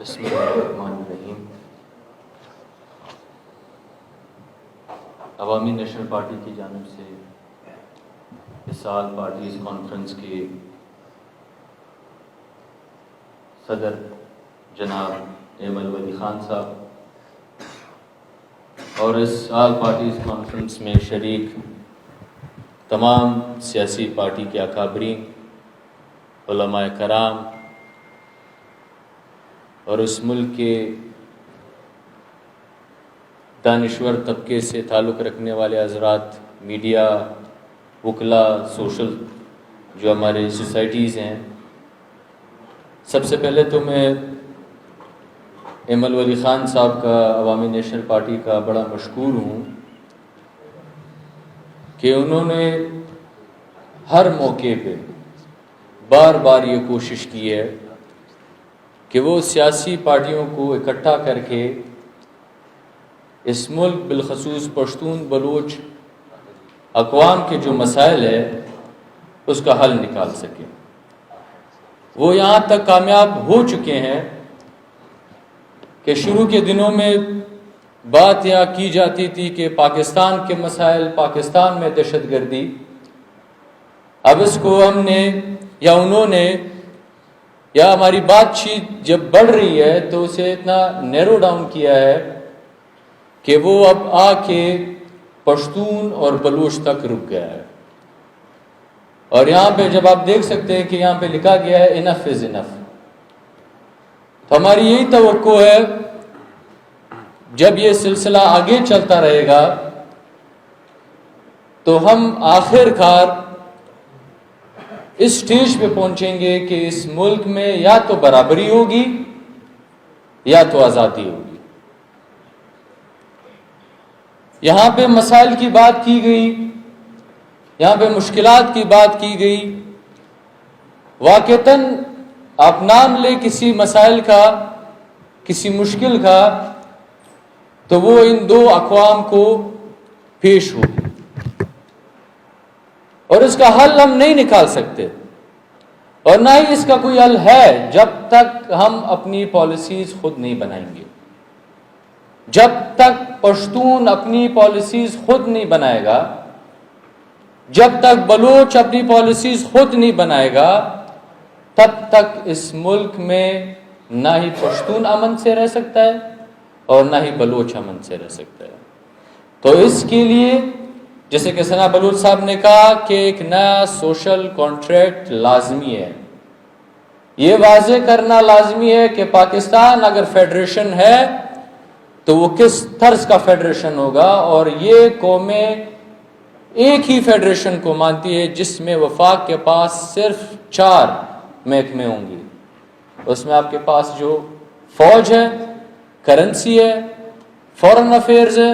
بسم اللہ الرحمن الرحیم۔ عوامی نیشنل پارٹی کی جانب سے اس سال پارٹیز کانفرنس کے صدر جناب ایمل ولی خان صاحب اور اس سال پارٹیز کانفرنس میں شریک تمام سیاسی پارٹی کے اکابرین، علماء کرام اور اس ملک کے دانشور طبقے سے تعلق رکھنے والے حضرات، میڈیا، وکلاء، سوشل جو ہمارے سوسائٹیز ہیں، سب سے پہلے تو میں ایمل ولی خان صاحب کا عوامی نیشنل پارٹی کا بڑا مشکور ہوں کہ انہوں نے ہر موقع پہ بار بار یہ کوشش کی ہے کہ وہ سیاسی پارٹیوں کو اکٹھا کر کے اس ملک بالخصوص پشتون بلوچ اقوام کے جو مسائل ہے اس کا حل نکال سکے۔ وہ یہاں تک کامیاب ہو چکے ہیں کہ شروع کے دنوں میں بات یہاں کی جاتی تھی کہ پاکستان کے مسائل، پاکستان میں دہشت گردی، اب اس کو ہم نے یا انہوں نے یا ہماری بات چیت جب بڑھ رہی ہے تو اسے اتنا نیرو ڈاؤن کیا ہے کہ وہ اب آ کے پشتون اور بلوچ تک رک گیا ہے۔ اور یہاں پہ جب آپ دیکھ سکتے ہیں کہ یہاں پہ لکھا گیا ہے انف از انف، تو ہماری یہی توقع ہے جب یہ سلسلہ آگے چلتا رہے گا تو ہم آخر کار اس سٹیج پہ پہنچیں گے کہ اس ملک میں یا تو برابری ہوگی یا تو آزادی ہوگی۔ یہاں پہ مسائل کی بات کی گئی، یہاں پہ مشکلات کی بات کی گئی۔ واقعتاً آپ نام لیں کسی مسائل کا، کسی مشکل کا، تو وہ ان دو اقوام کو پیش ہوگی اور اس کا حل ہم نہیں نکال سکتے، اور نہ ہی اس کا کوئی حل ہے جب تک ہم اپنی پالیسیز خود نہیں بنائیں گے۔ جب تک پشتون اپنی پالیسیز خود نہیں بنائے گا، جب تک بلوچ اپنی پالیسیز خود نہیں بنائے گا، تب تک اس ملک میں نہ ہی پشتون امن سے رہ سکتا ہے اور نہ ہی بلوچ امن سے رہ سکتا ہے۔ تو اس کے لیے جیسے کہ ثنا بلوچ صاحب نے کہا کہ ایک نیا سوشل کانٹریکٹ لازمی ہے۔ یہ واضح کرنا لازمی ہے کہ پاکستان اگر فیڈریشن ہے تو وہ کس طرز کا فیڈریشن ہوگا، اور یہ قومیں ایک ہی فیڈریشن کو مانتی ہے جس میں وفاق کے پاس صرف 4 محکمے ہوں گی۔ اس میں آپ کے پاس جو فوج ہے، کرنسی ہے، فورن افیئرز ہے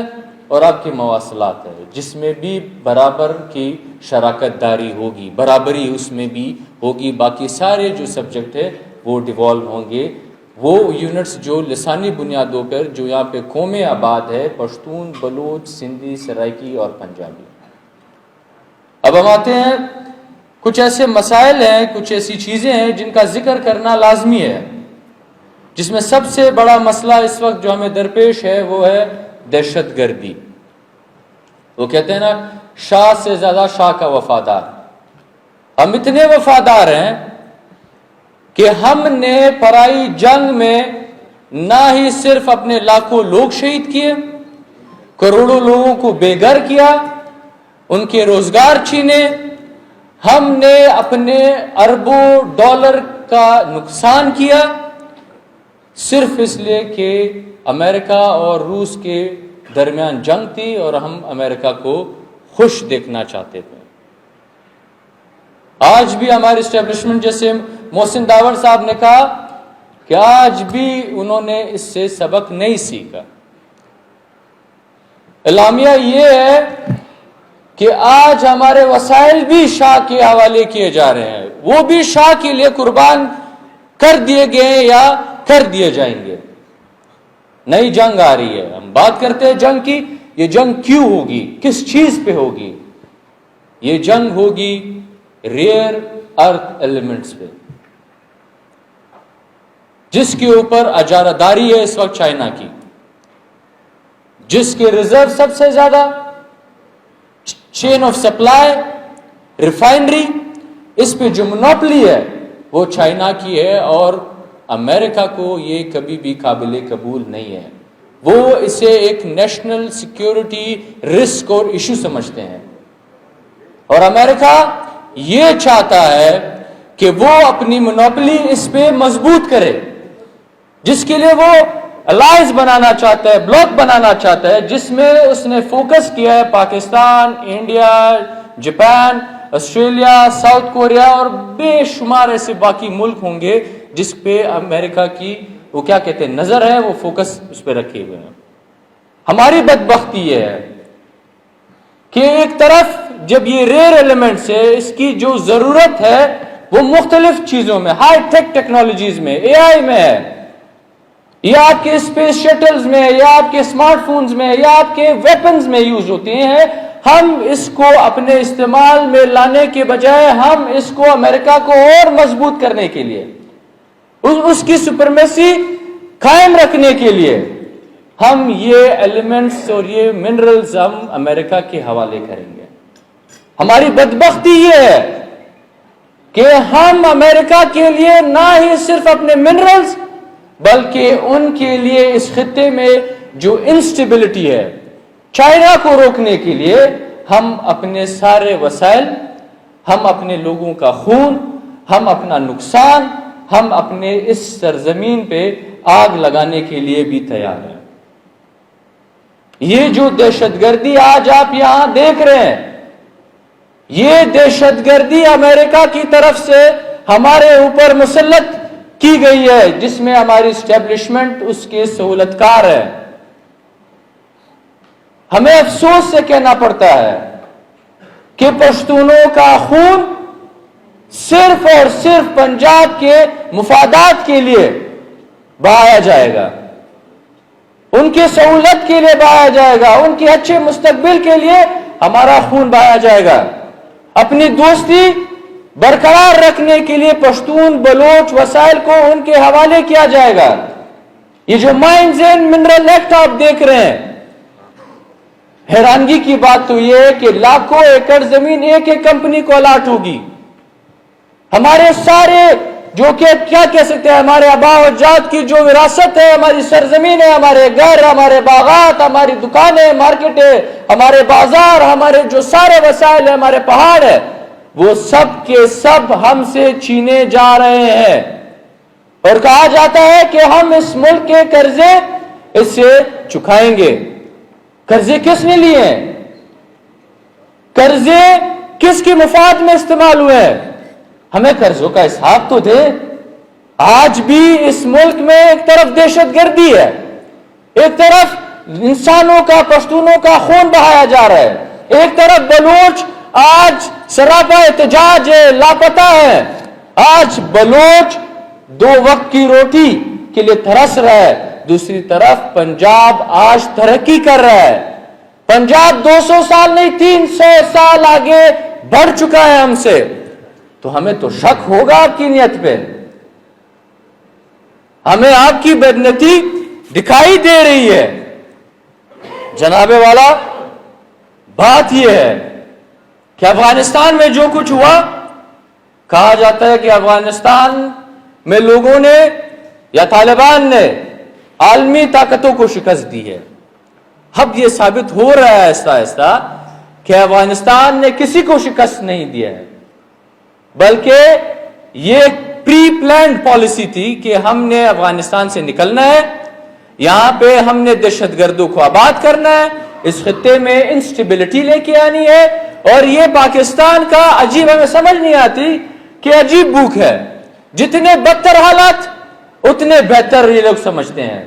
اور آپ کی مواصلات ہے، جس میں بھی برابر کی شراکت داری ہوگی، برابری اس میں بھی ہوگی۔ باقی سارے جو سبجیکٹ ہے وہ ڈیوالو ہوں گے، وہ یونٹس جو لسانی بنیادوں پر جو یہاں پہ قومیں آباد ہے، پشتون، بلوچ، سندھی، سرائکی اور پنجابی۔ اب ہم آتے ہیں، کچھ ایسے مسائل ہیں، کچھ ایسی چیزیں ہیں جن کا ذکر کرنا لازمی ہے، جس میں سب سے بڑا مسئلہ اس وقت جو ہمیں درپیش ہے وہ ہے دہشت گردی۔ وہ کہتے ہیں نا، شاہ سے زیادہ شاہ کا وفادار۔ ہم اتنے وفادار ہیں کہ ہم نے پرائی جنگ میں نہ ہی صرف اپنے لاکھوں لوگ شہید کیے، کروڑوں لوگوں کو بے گھر کیا، ان کے روزگار چھینے، ہم نے اپنے اربوں ڈالر کا نقصان کیا، صرف اس لیے کہ امریکہ اور روس کے درمیان جنگ تھی اور ہم امریکہ کو خوش دیکھنا چاہتے تھے۔ آج بھی ہمارے اسٹیبلشمنٹ، جیسے محسن داور صاحب نے کہا کہ آج بھی انہوں نے اس سے سبق نہیں سیکھا۔ اعلامیہ یہ ہے کہ آج ہمارے وسائل بھی شاہ کے حوالے کیے جا رہے ہیں، وہ بھی شاہ کے لیے قربان کر دیے گئے یا کر دیے جائیں گے۔ نئی جنگ آ رہی ہے، ہم بات کرتے ہیں جنگ کی، یہ جنگ کیوں ہوگی، کس چیز پہ ہوگی؟ یہ جنگ ہوگی ریئر ارتھ ایلیمنٹس پہ۔ جس کے اوپر اجارہ ہے اس وقت چائنا کی، جس کے ریزرو سب سے زیادہ، چین آف سپلائی، ریفائنری، اس پہ جو مونوپلی ہے وہ چائنا کی ہے، اور امریکہ کو یہ کبھی بھی قابل قبول نہیں ہے۔ وہ اسے ایک نیشنل سیکیورٹی رسک اور ایشو سمجھتے ہیں، اور امریکہ یہ چاہتا ہے کہ وہ اپنی مونوپلی اس پہ مضبوط کرے، جس کے لیے وہ الائنس بنانا چاہتا ہے، بلاک بنانا چاہتا ہے، جس میں اس نے فوکس کیا ہے Pakistan, India, Japan, Australia, south Korea اور بے شمار ایسے باقی ملک ہوں گے جس پہ امریکہ کی وہ کیا کہتے ہیں نظر ہے، وہ فوکس اس پہ رکھے ہوئے ہیں۔ ہماری بدبختی یہ ہے کہ ایک طرف جب یہ ریئر ایلیمنٹس ہے، اس کی جو ضرورت ہے وہ مختلف چیزوں میں، ہائی ٹیک ٹیکنالوجیز میں، اے آئی میں ہے، یا آپ کے اسپیس شٹلز میں، یا آپ کے اسمارٹ فونز میں، یا آپ کے ویپنز میں یوز ہوتے ہیں، ہم اس کو اپنے استعمال میں لانے کے بجائے ہم اس کو امریکہ کو اور مضبوط کرنے کے لیے، اس کی سپرمیسی قائم رکھنے کے لیے ہم یہ ایلیمنٹس اور یہ منرلز ہم امریکہ کے حوالے کریں گے۔ ہماری بدبختی یہ ہے کہ ہم امریکہ کے لیے نہ ہی صرف اپنے منرلز بلکہ ان کے لیے اس خطے میں جو انسٹیبلٹی ہے، چائنا کو روکنے کے لیے ہم اپنے سارے وسائل، ہم اپنے لوگوں کا خون، ہم اپنا نقصان، ہم اپنے اس سرزمین پہ آگ لگانے کے لیے بھی تیار ہیں۔ یہ جو دہشت گردی آج آپ یہاں دیکھ رہے ہیں، یہ دہشت گردی امریکہ کی طرف سے ہمارے اوپر مسلط کی گئی ہے، جس میں ہماری اسٹیبلشمنٹ اس کے سہولت کار ہے۔ ہمیں افسوس سے کہنا پڑتا ہے کہ پشتونوں کا خون صرف اور صرف پنجاب کے مفادات کے لیے بہایا جائے گا، ان کی سہولت کے لیے بہایا جائے گا، ان کے اچھے مستقبل کے لیے ہمارا خون بہایا جائے گا۔ اپنی دوستی برقرار رکھنے کے لیے پشتون بلوچ وسائل کو ان کے حوالے کیا جائے گا۔ یہ جو مائنز اینڈ منرل ایکٹ آپ دیکھ رہے ہیں، حیرانگی کی بات تو یہ ہے کہ لاکھوں ایکڑ زمین ایک ایک کمپنی کو الاٹ ہوگی۔ ہمارے سارے جو کہ کیا کہہ سکتے ہیں، ہمارے آباء و اجداد کی جو وراثت ہے، ہماری سرزمین ہے، ہمارے گھر، ہمارے باغات، ہماری دکانیں، مارکیٹیں، ہمارے بازار، ہمارے جو سارے وسائل ہیں، ہمارے پہاڑ ہے، وہ سب کے سب ہم سے چھینے جا رہے ہیں۔ اور کہا جاتا ہے کہ ہم اس ملک کے قرضے اس سے چکائیں گے۔ قرضے کس نے لیے ہیں؟ قرضے کس کے مفاد میں استعمال ہوئے ہیں؟ ہمیں قرضوں کا حساب تو دے۔ آج بھی اس ملک میں ایک طرف دہشت گردی ہے، ایک طرف انسانوں کا، پشتونوں کا خون بہایا جا رہا ہے، ایک طرف بلوچ آج سراپا احتجاج ہے، لاپتہ ہے۔ آج بلوچ 2 وقت کی روٹی کے لیے ترس رہا ہے، دوسری طرف پنجاب آج ترقی کر رہا ہے۔ پنجاب 200 سال نہیں 300 سال آگے بڑھ چکا ہے ہم سے، تو ہمیں تو شک ہوگا آپ کی نیت پہ، ہمیں آپ کی بدنیتی دکھائی دے رہی ہے۔ جناب والا، بات یہ ہے کہ افغانستان میں جو کچھ ہوا، کہا جاتا ہے کہ افغانستان میں لوگوں نے یا طالبان نے عالمی طاقتوں کو شکست دی ہے۔ اب یہ ثابت ہو رہا ہے آہستہ آہستہ کہ افغانستان نے کسی کو شکست نہیں دیا ہے، بلکہ یہ ایک پری پلانڈ پالیسی تھی کہ ہم نے افغانستان سے نکلنا ہے، یہاں پہ ہم نے دہشت گردوں کو آباد کرنا ہے، اس خطے میں انسٹیبلٹی لے کے آنی ہے، اور یہ پاکستان کا عجیب، ہمیں سمجھ نہیں آتی کہ عجیب بھوک ہے، جتنے بدتر حالات اتنے بہتر یہ لوگ سمجھتے ہیں۔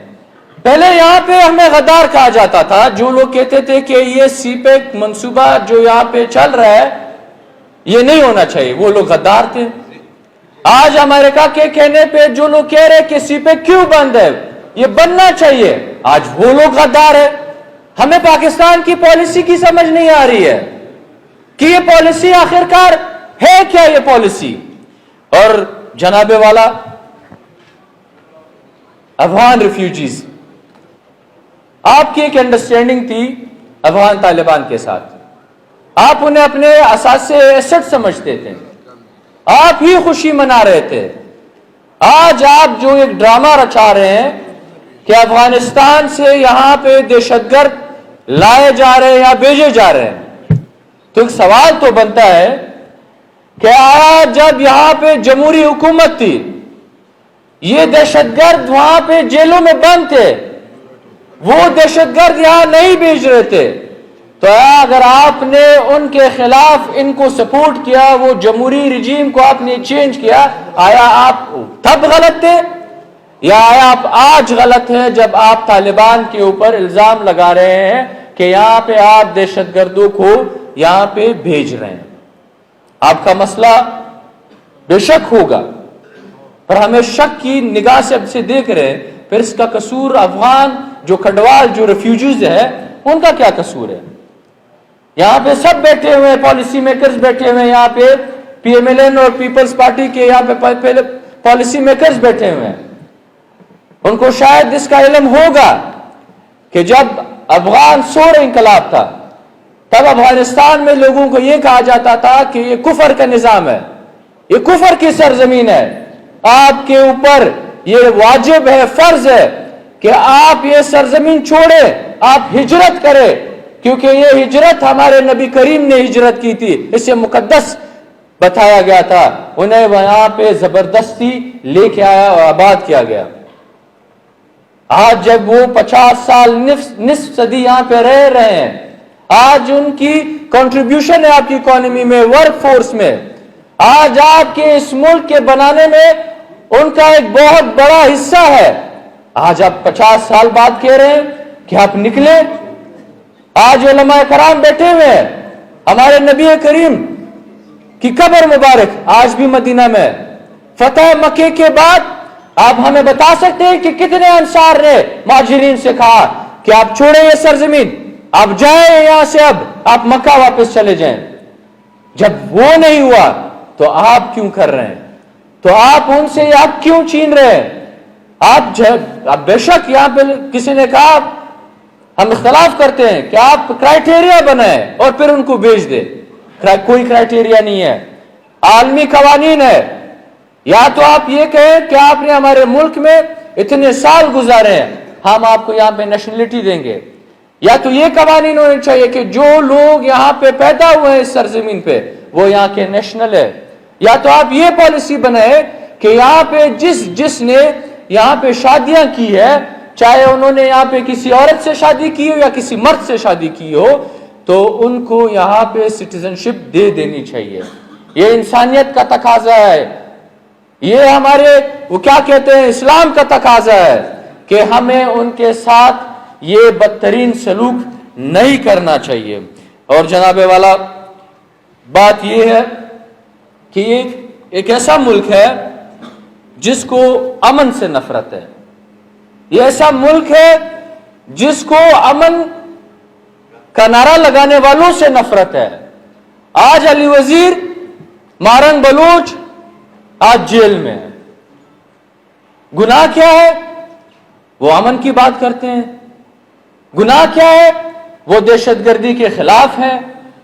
پہلے یہاں پہ ہمیں غدار کہا جاتا تھا، جو لوگ کہتے تھے کہ یہ سی پیک منصوبہ جو یہاں پہ چل رہا ہے یہ نہیں ہونا چاہیے، وہ لوگ غدار تھے۔ آج امریکہ کے کہنے پہ جو لوگ کہہ رہے کہ سی پیک کیوں بند ہے، یہ بننا چاہیے، آج وہ لوگ غدار ہے۔ ہمیں پاکستان کی پالیسی کی سمجھ نہیں آ رہی ہے کہ یہ پالیسی آخرکار ہے کیا، یہ پالیسی۔ اور جناب والا، افغان ریفیوجیز. آپ کی ایک انڈرسٹینڈنگ تھی افغان طالبان کے ساتھ, آپ انہیں اپنے اثاثے ایسٹ سمجھتے تھے, آپ ہی خوشی منا رہے تھے. آج آپ جو ایک ڈرامہ رچا رہے ہیں کہ افغانستان سے یہاں پہ دہشت گرد لائے جا رہے ہیں یا بھیجے جا رہے ہیں, تو ایک سوال تو بنتا ہے کہ آج جب یہاں پہ جمہوری حکومت تھی, یہ دہشت گرد وہاں پہ جیلوں میں بند تھے, وہ دہشت گرد یہاں نہیں بھیج رہے تھے, تو اگر آپ نے ان کے خلاف ان کو سپورٹ کیا, وہ جمہوری رجیم کو آپ نے چینج کیا, آیا آپ تب غلط تھے یا آیا آپ آج غلط ہیں جب آپ طالبان کے اوپر الزام لگا رہے ہیں کہ یہاں پہ آپ دہشت گردوں کو یہاں پہ بھیج رہے ہیں؟ آپ کا مسئلہ بے شک ہوگا, پر ہمیں شک کی نگاہ سے اب سے دیکھ رہے ہیں, پھر اس کا قصور افغان جو کھڈوال جو ریفیوجیز ہے ان کا کیا قصور ہے؟ یہاں پہ سب بیٹھے ہوئے ہیں, پالیسی میکرز بیٹھے ہوئے ہیں, یہاں پہ پی ایم ایل این اور پیپلز پارٹی کے یہاں پہ پالیسی میکرز بیٹھے ہوئے ہیں. ان کو شاید اس کا علم ہوگا کہ جب افغان سور انقلاب تھا تب افغانستان میں لوگوں کو یہ کہا جاتا تھا کہ یہ کفر کا نظام ہے, یہ کفر کی سرزمین ہے, آپ کے اوپر یہ واجب ہے, فرض ہے کہ آپ یہ سرزمین چھوڑیں, آپ ہجرت کریں, کیونکہ یہ ہجرت ہمارے نبی کریم نے ہجرت کی تھی, اسے مقدس بتایا گیا تھا, انہیں وہاں پہ زبردستی لے کے آیا اور آباد کیا گیا. آج جب وہ 50 سال نصف صدی یہاں پہ رہ رہے ہیں, آج ان کی کنٹریبیوشن ہے آپ کی اکانومی میں, ورک فورس میں, آج آپ کے اس ملک کے بنانے میں ان کا ایک بہت بڑا حصہ ہے. آج آپ 50 سال بعد کہہ رہے ہیں کہ آپ نکلے. آج علماء کرام بیٹھے ہوئے ہیں, ہمارے نبی کریم کی قبر مبارک آج بھی مدینہ میں. فتح مکے کے بعد آپ ہمیں بتا سکتے ہیں کہ کتنے انصار نے مہاجرین سے کہا کہ آپ چھوڑیں یہ سرزمین, آپ جائیں یہاں سے, اب آپ مکہ واپس چلے جائیں. جب وہ نہیں ہوا تو آپ کیوں کر رہے ہیں؟ تو آپ ان سے آپ کیوں چھین رہے ہیں؟ آپ بے شک یہاں پہ کسی نے کہا ہم اختلاف کرتے ہیں کہ آپ کرائٹیریا بنائیں اور پھر ان کو بھیج دیں. کوئی کرائٹیریا نہیں ہے, عالمی قوانین ہے. یا تو آپ یہ کہیں کہ آپ نے ہمارے ملک میں اتنے سال گزارے ہیں, ہم آپ کو یہاں پہ نیشنلٹی دیں گے, یا تو یہ قوانین ہونے چاہیے کہ جو لوگ یہاں پہ پیدا ہوئے ہیں اس سرزمین پہ وہ یہاں کے نیشنل ہے. یا تو آپ یہ پالیسی بنائیں کہ یہاں پہ جس نے یہاں پہ شادیاں کی ہے, چاہے انہوں نے یہاں پہ کسی عورت سے شادی کی ہو یا کسی مرد سے شادی کی ہو, تو ان کو یہاں پہ سٹیزنشپ دے دینی چاہیے. یہ انسانیت کا تقاضا ہے, یہ ہمارے وہ کیا کہتے ہیں اسلام کا تقاضا ہے کہ ہمیں ان کے ساتھ یہ بدترین سلوک نہیں کرنا چاہیے. اور جناب والا بات یہ ہے کہ یہ ایک ایسا ملک ہے جس کو امن سے نفرت ہے, یہ ایسا ملک ہے جس کو امن کا نعرہ لگانے والوں سے نفرت ہے. آج علی وزیر, مارنگ بلوچ آج جیل میں ہے. گناہ کیا ہے؟ وہ امن کی بات کرتے ہیں. گناہ کیا ہے؟ وہ دہشت گردی کے خلاف ہے.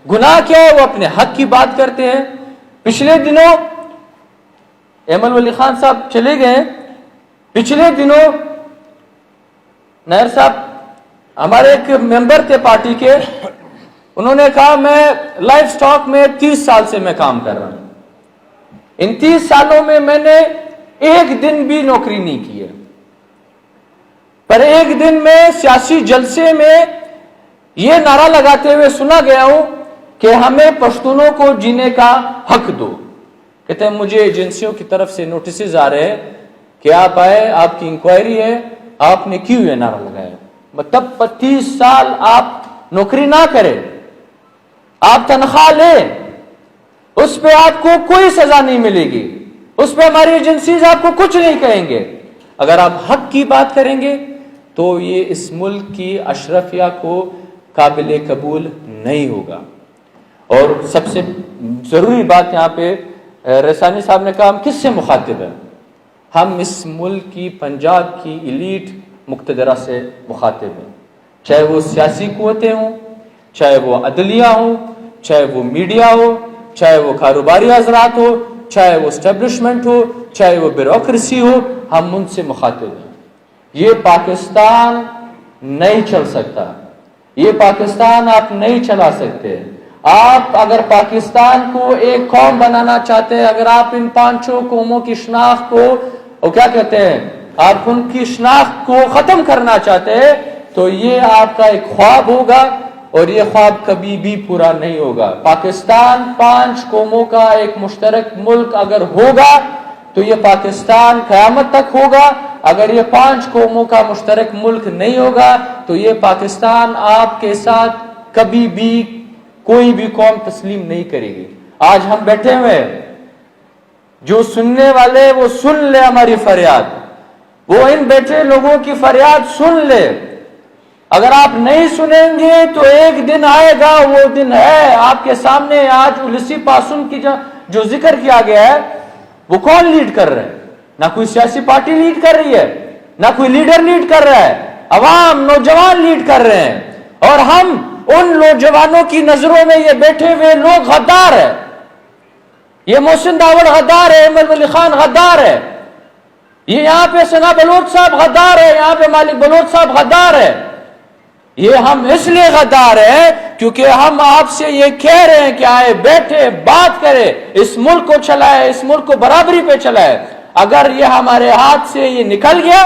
گناہ کیا ہے؟ وہ اپنے حق کی بات کرتے ہیں. پچھلے دنوں ایمن ولی خان صاحب چلے گئے, پچھلے دنوں نیر صاحب ہمارے ایک ممبر تھے پارٹی کے, انہوں نے کہا میں لائف سٹاک میں 30 سال سے میں کام کر رہا ہوں, ان 30 سالوں میں نے ایک دن بھی نوکری نہیں کی ہے, پر ایک دن میں سیاسی جلسے میں یہ نعرہ لگاتے ہوئے سنا گیا ہوں کہ ہمیں پشتونوں کو جینے کا حق دو. کہتے ہیں مجھے ایجنسیوں کی طرف سے نوٹسز آ رہے ہیں کہ آپ آئے, آپ کی انکوائری ہے, آپ نے کیوں یہ نعرہ لگایا؟ مطلب 30 سال آپ نوکری نہ کریں, آپ تنخواہ لیں, اس پہ آپ کو کوئی سزا نہیں ملے گی, اس پہ ہماری ایجنسیز آپ کو کچھ نہیں کہیں گے. اگر آپ حق کی بات کریں گے تو یہ اس ملک کی اشرفیہ کو قابل قبول نہیں ہوگا. اور سب سے ضروری بات یہاں پہ رسانی صاحب نے کہا ہم کس سے مخاطب ہیں؟ ہم اس ملک کی پنجاب کی ایلیٹ مقتدرہ سے مخاطب ہیں، چاہے وہ سیاسی قوتیں ہوں، چاہے وہ عدلیہ ہوں، چاہے وہ میڈیا ہو، چاہے وہ کاروباری حضرات ہو، چاہے وہ اسٹیبلشمنٹ ہو، چاہے وہ بیوروکریسی ہو، ہم ان سے مخاطب ہیں۔ یہ پاکستان نہیں چل سکتا، یہ پاکستان آپ نہیں چلا سکتے۔ آپ اگر پاکستان کو ایک قوم بنانا چاہتے ہیں، اگر آپ ان 5 قوموں کی شناخت کو، اور کیا کہتے ہیں، آپ ان کی شناخت کو ختم کرنا چاہتے ہیں، تو یہ آپ کا ایک خواب ہوگا اور یہ خواب کبھی بھی پورا نہیں ہوگا۔ پاکستان 5 قوموں کا ایک مشترک ملک اگر ہوگا تو یہ پاکستان قیامت تک ہوگا۔ اگر یہ 5 قوموں کا مشترک ملک نہیں ہوگا تو یہ پاکستان آپ کے ساتھ کبھی بھی کوئی بھی قوم تسلیم نہیں کرے گی۔ آج ہم بیٹھے ہوئے، جو سننے والے وہ سن لے ہماری فریاد، وہ ان بیٹھے لوگوں کی فریاد سن لے۔ اگر آپ نہیں سنیں گے تو ایک دن آئے گا، وہ دن ہے آپ کے سامنے۔ آج الیسی پاسون کی جو ذکر کیا گیا ہے، وہ کون لیڈ کر رہے ہیں؟ نہ کوئی سیاسی پارٹی لیڈ کر رہی ہے، نہ کوئی لیڈر لیڈ کر رہا ہے، عوام نوجوان لیڈ کر رہے ہیں۔ اور ہم ان نوجوانوں کی نظروں میں یہ بیٹھے ہوئے لوگ غدار ہیں۔ یہ محسن داوڑ غدار ہے، احمد ولی خان غدار ہے، یہ یہاں پہ ثنا بلوچ صاحب غدار ہے، یہاں پہ مالک بلوچ صاحب غدار ہے۔ یہ ہم اس لیے غدار ہیں کیونکہ ہم آپ سے یہ کہہ رہے ہیں کہ آئے بیٹھے بات کرے، اس ملک کو چلائے، اس ملک کو برابری پہ چلائے۔ اگر یہ ہمارے ہاتھ سے یہ نکل گیا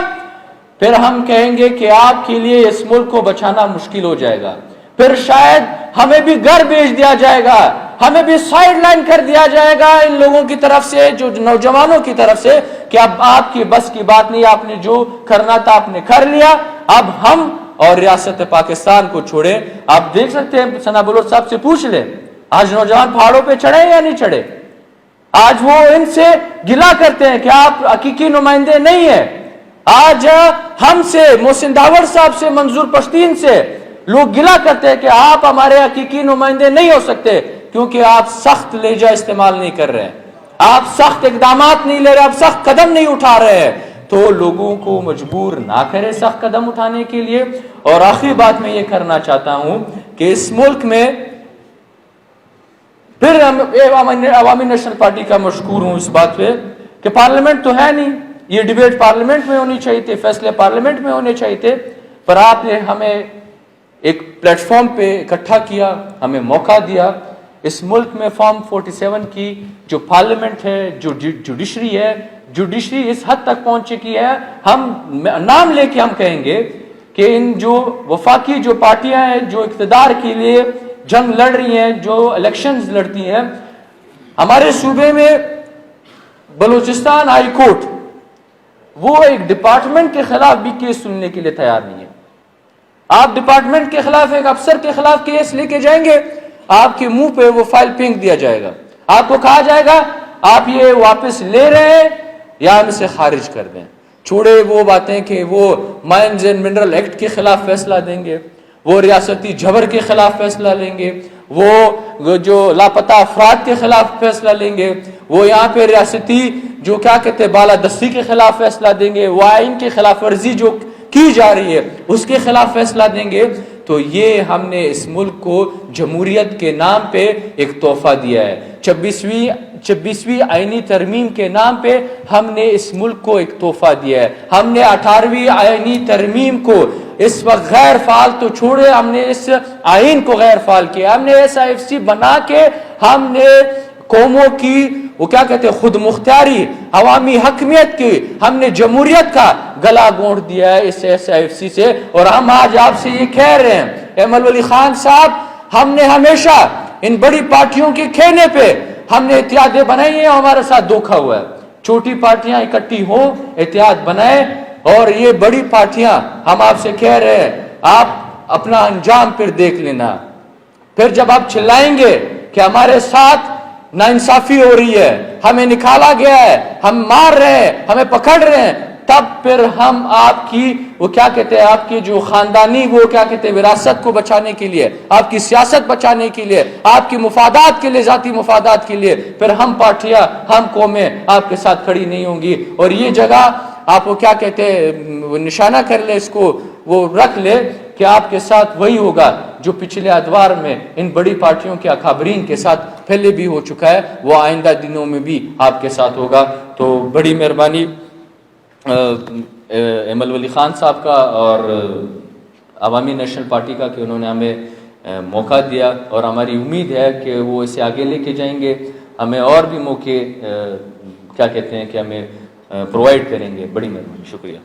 پھر ہم کہیں گے کہ آپ کے لیے اس ملک کو بچانا مشکل ہو جائے گا، پھر شاید ہمیں بھی گھر بھیج دیا جائے گا، ہمیں بھی سائیڈ لائن کر دیا جائے گا ان لوگوں کی طرف سے، جو نوجوانوں کی طرف سے، کہ اب آپ کی بس کی بات نہیں، آپ نے جو کرنا تھا آپ نے کر لیا، اب ہم اور ریاست پاکستان کو چھوڑے۔ آپ دیکھ سکتے ہیں، ثنا بلوچ صاحب سے پوچھ لیں، آج نوجوان پہاڑوں پہ چڑھے یا نہیں چڑھے؟ آج وہ ان سے گلا کرتے ہیں کہ آپ حقیقی نمائندے نہیں ہیں۔ آج ہم سے، محسن داوڑ صاحب سے، منظور پشتین سے لوگ گلا کرتے ہیں کہ آپ ہمارے حقیقی نمائندے نہیں ہو سکتے، کیونکہ آپ سخت لہجہ استعمال نہیں کر رہے ہیں، آپ سخت اقدامات نہیں لے رہے، آپ سخت قدم نہیں اٹھا رہے ہیں۔ تو لوگوں کو مجبور نہ کرے سخت قدم اٹھانے کے لیے۔ اور آخری بات میں یہ کرنا چاہتا ہوں کہ اس ملک میں پھر عوامی نیشنل پارٹی کا مشکور ہوں اس بات پہ کہ پارلیمنٹ تو ہے نہیں، یہ ڈیبیٹ پارلیمنٹ میں ہونی چاہیے تھی، فیصلے پارلیمنٹ میں ہونے چاہیے تھے، پر آپ نے ہمیں ایک پلیٹ فارم پہ اکٹھا کیا، ہمیں موقع دیا۔ اس ملک میں فارم 47 کی جو پارلیمنٹ ہے، جو جوڈیشری ہے، جوڈیشری اس حد تک پہنچ چکی ہے، ہم نام لے کے ہم کہیں گے کہ ان جو وفاقی جو پارٹیاں ہیں جو اقتدار کے لیے جنگ لڑ رہی ہیں، جو الیکشنز لڑتی ہیں، ہمارے صوبے میں بلوچستان ہائی کورٹ وہ ایک ڈپارٹمنٹ کے خلاف بھی کیس سننے کے لیے تیار نہیں ہے۔ آپ ڈپارٹمنٹ کے خلاف ایک افسر کے خلاف کیس لے کے جائیں گے، آپ کے منہ پہ وہ فائل پھینک دیا جائے گا، آپ کو کہا جائے گا آپ یہ واپس لے رہے ہیں یا ہم اسے خارج کر دیں۔ چھوڑے وہ باتیں کہ وہ مائنز اینڈ منرل ایکٹ کے خلاف فیصلہ دیں گے، وہ ریاستی جبر کے خلاف فیصلہ لیں گے، وہ جو لاپتہ افراد کے خلاف فیصلہ لیں گے، وہ یہاں پہ ریاستی جو کیا کہتے ہیں بالادستی کے خلاف فیصلہ دیں گے، وہ آئین کی خلاف ورزی جو کی جا رہی ہے اس کے خلاف فیصلہ دیں گے۔ تو یہ ہم نے اس ملک کو جمہوریت کے نام پہ ایک تحفہ دیا ہے، 26ویں آئینی ترمیم کے نام پہ ہم نے اس ملک کو ایک تحفہ دیا ہے۔ ہم نے 18ویں آئینی ترمیم کو اس وقت غیر فعال تو چھوڑے، ہم نے اس آئین کو غیر فعال کیا، ہم نے SIFC بنا کے ہم نے قوموں کی وہ کیا کہتے ہیں خود مختاری، عوامی حکمیت کی، ہم نے جمہوریت کا گلا گھونٹ دیا ہے اس SIFC سے۔ اور ہم آج آپ سے یہ کہہ رہے ہیں، احمد ولی خان صاحب، ہم نے ہمیشہ ان بڑی پارٹیوں کے کہنے پہ ہم نے اتحادیں بنائی ہیں اور ہمارے ساتھ دھوکا ہوا ہے۔ چھوٹی پارٹیاں اکٹھی ہوں، اتحاد بنائے، اور یہ بڑی پارٹیاں ہم آپ سے کہہ رہے ہیں آپ اپنا انجام پھر دیکھ لینا۔ پھر جب آپ چلائیں گے کہ ہمارے ساتھ ناانصافی ہو رہی ہے، ہمیں نکالا گیا ہے، ہم مار رہے ہیں، ہمیں پکڑ رہے ہیں، تب پھر ہم آپ کی وہ کیا کہتے ہیں آپ کی جو خاندانی وہ کیا کہتے ہیں وراثت کو بچانے کے لیے، آپ کی سیاست بچانے کے لیے، آپ کی مفادات کے لیے، ذاتی مفادات کے لیے پھر ہم پارٹیاں ہم قومیں آپ کے ساتھ کھڑی نہیں ہوں گی. اور یہ جگہ آپ وہ کیا کہتے ہیں وہ نشانہ کر لے، اس کو وہ رکھ لے کہ آپ کے ساتھ وہی ہوگا جو پچھلے ادوار میں ان بڑی پارٹیوں کے اکابرین کے ساتھ پہلے بھی ہو چکا ہے، وہ آئندہ دنوں میں بھی آپ کے ساتھ ہوگا. تو بڑی مہربانی ایمل ولی خان صاحب کا اور عوامی نیشنل پارٹی کا کہ انہوں نے ہمیں موقع دیا، اور ہماری امید ہے کہ وہ اسے آگے لے کے جائیں گے، ہمیں اور بھی موقع کیا کہتے ہیں کہ ہمیں پرووائڈ کریں گے. بڑی مہربانی، شکریہ.